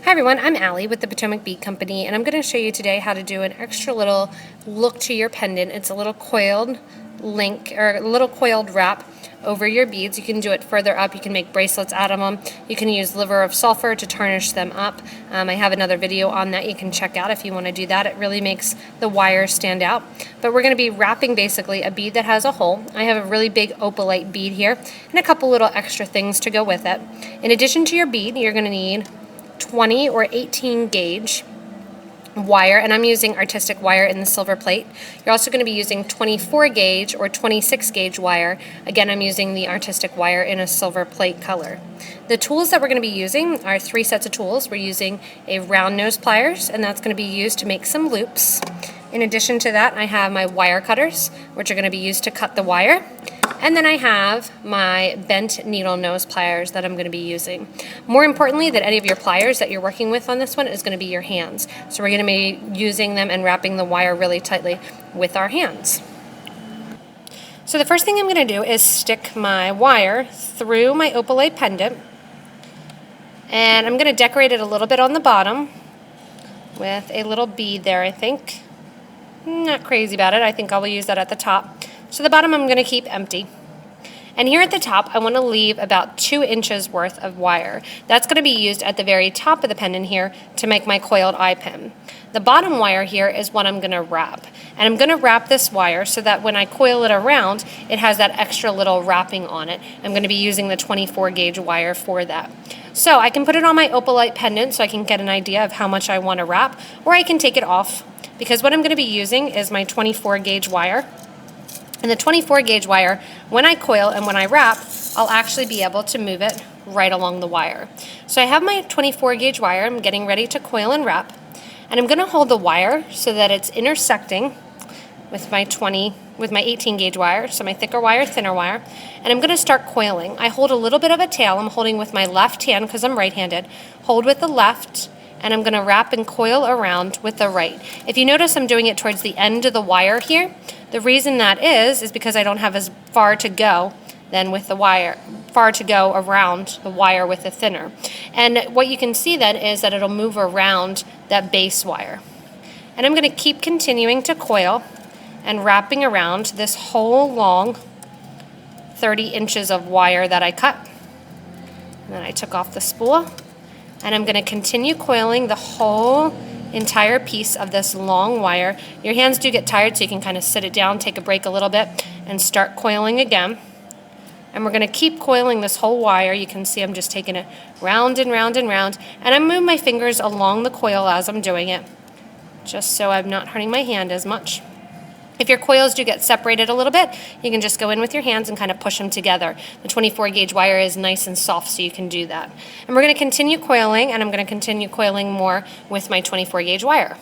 Hi everyone, I'm Allie with the Potomac Bead Company, and I'm going to show you today how to do an extra little look to your pendant. It's a little coiled link, or a little coiled wrap over your beads. You can do it further up. You can make bracelets out of them. You can use liver of sulfur to tarnish them up. I have another video on that you can check out if you want to do that. It really makes the wire stand out. But we're going to be wrapping basically a bead that has a hole. I have a really big opalite bead here and a couple little extra things to go with it. In addition to your bead, you're going to need 20 or 18 gauge wire, and I'm using artistic wire in the silver plate. You're also going to be using 24 gauge or 26 gauge wire. Again, I'm using the artistic wire in a silver plate color. The tools that we're going to be using are 3 sets of tools. We're using a round nose pliers, and that's going to be used to make some loops. In addition to that, I have my wire cutters, which are going to be used to cut the wire. And then I have my bent needle nose pliers that I'm going to be using. More importantly than any of your pliers that you're working with on this one is going to be your hands. So we're going to be using them and wrapping the wire really tightly with our hands. So the first thing I'm going to do is stick my wire through my opalite pendant. And I'm going to decorate it a little bit on the bottom with a little bead there, I think. Not crazy about it. I think I'll use that at the top. So the bottom I'm going to keep empty. And here at the top, I want to leave about 2 inches worth of wire. That's going to be used at the very top of the pendant here to make my coiled eye pin. The bottom wire here is what I'm going to wrap. And I'm going to wrap this wire so that when I coil it around, it has that extra little wrapping on it. I'm going to be using the 24 gauge wire for that. So I can put it on my opalite pendant so I can get an idea of how much I want to wrap, or I can take it off, because what I'm going to be using is my 24 gauge wire. And the 24 gauge wire, when I coil and when I wrap, I'll actually be able to move it right along the wire. So I have my 24 gauge wire. I'm getting ready to coil and wrap. And I'm going to hold the wire so that it's intersecting with my 18 gauge wire, so my thicker wire, thinner wire. And I'm going to start coiling. I hold a little bit of a tail. I'm holding with my left hand because I'm right-handed. Hold with the left, and I'm going to wrap and coil around with the right. If you notice, I'm doing it towards the end of the wire here. The reason that is because I don't have as far to go than with the wire, far to go around the wire with the thinner. And what you can see then is that it'll move around that base wire. And I'm going to keep continuing to coil and wrapping around this whole long 30 inches of wire that I cut. And then I took off the spool. And I'm going to continue coiling the whole entire piece of this long wire. Your hands do get tired, so you can kind of sit it down, take a break a little bit, and start coiling again. And we're going to keep coiling this whole wire. You can see I'm just taking it round and round and round. And I move my fingers along the coil as I'm doing it, just so I'm not hurting my hand as much. If your coils do get separated a little bit, you can just go in with your hands and kind of push them together. The 24 gauge wire is nice and soft, so you can do that. And we're going to continue coiling, and I'm going to continue coiling more with my 24 gauge wire.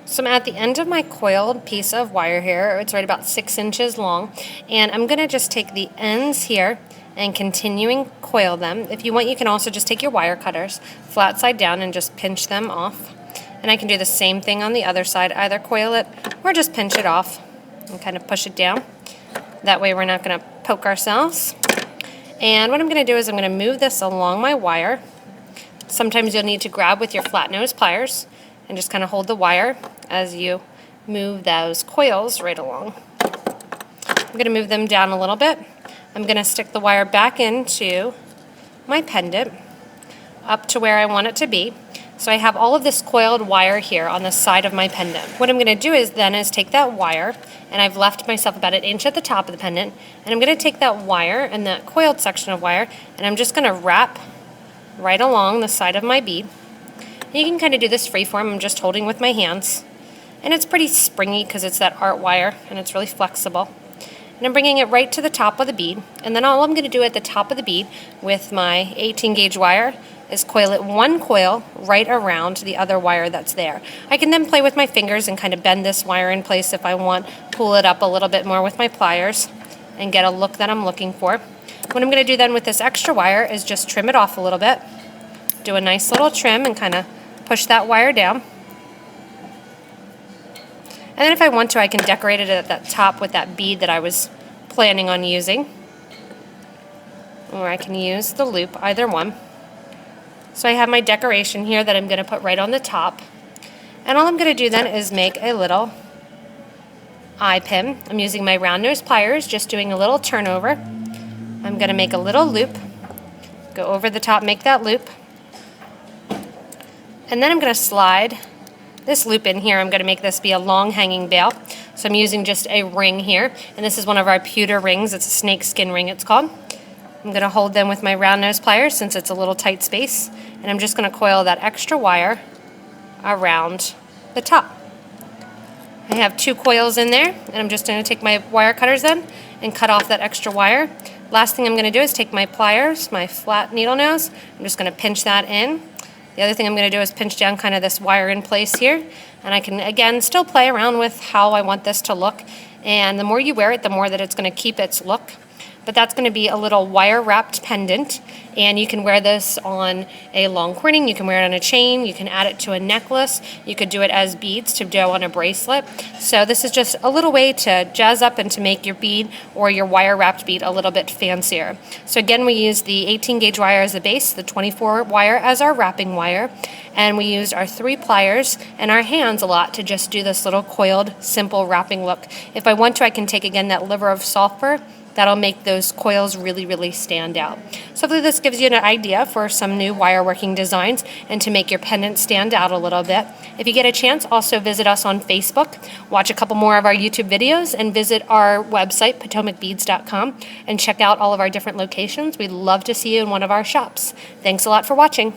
So I'm at the end of my coiled piece of wire here. It's right about 6 inches long. And I'm going to just take the ends here and continuing coil them. If you want, you can also just take your wire cutters flat side down and just pinch them off. And I can do the same thing on the other side, either coil it or just pinch it off and kind of push it down. That way we're not going to poke ourselves. And what I'm going to do is I'm going to move this along my wire. Sometimes you'll need to grab with your flat nose pliers and just kind of hold the wire as you move those coils right along. I'm going to move them down a little bit. I'm going to stick the wire back into my pendant up to where I want it to be. So I have all of this coiled wire here on the side of my pendant. What I'm going to do is take that wire, and I've left myself about 1 inch at the top of the pendant, and I'm going to take that wire and that coiled section of wire, and I'm just going to wrap right along the side of my bead. And you can kind of do this freeform. I'm just holding with my hands. And it's pretty springy because it's that art wire, and it's really flexible. And I'm bringing it right to the top of the bead, and then all I'm going to do at the top of the bead with my 18 gauge wire is coil it 1 coil right around the other wire that's there. I can then play with my fingers and kind of bend this wire in place if I want, pull it up a little bit more with my pliers and get a look that I'm looking for. What I'm going to do then with this extra wire is just trim it off a little bit, do a nice little trim and kind of push that wire down. And then if I want to, I can decorate it at that top with that bead that I was planning on using. Or I can use the loop, either one. So I have my decoration here that I'm going to put right on the top. And all I'm going to do then is make a little eye pin. I'm using my round nose pliers, just doing a little turnover. I'm going to make a little loop, go over the top, make that loop. And then I'm going to slide this loop in here. I'm going to make this be a long hanging bail. So I'm using just a ring here. And this is one of our pewter rings. It's a snake skin ring, it's called. I'm going to hold them with my round nose pliers since it's a little tight space. And I'm just going to coil that extra wire around the top. I have 2 coils in there, and I'm just going to take my wire cutters then and cut off that extra wire. Last thing I'm going to do is take my pliers, my flat needle nose, I'm just going to pinch that in. The other thing I'm going to do is pinch down kind of this wire in place here, and I can again still play around with how I want this to look, and the more you wear it, the more that it's going to keep its look. But that's going to be a little wire wrapped pendant, and you can wear this on a long cord, you can wear it on a chain, you can add it to a necklace, you could do it as beads to do on a bracelet. So this is just a little way to jazz up and to make your bead or your wire wrapped bead a little bit fancier. So again, we use the 18 gauge wire as a base, the 24 wire as our wrapping wire, and we used our 3 pliers and our hands a lot to just do this little coiled, simple wrapping look. If I want to, I can take again that liver of sulfur. That'll make those coils really, really stand out. So hopefully this gives you an idea for some new wire working designs and to make your pendant stand out a little bit. If you get a chance, also visit us on Facebook, watch a couple more of our YouTube videos, and visit our website, potomacbeads.com, and check out all of our different locations. We'd love to see you in one of our shops. Thanks a lot for watching.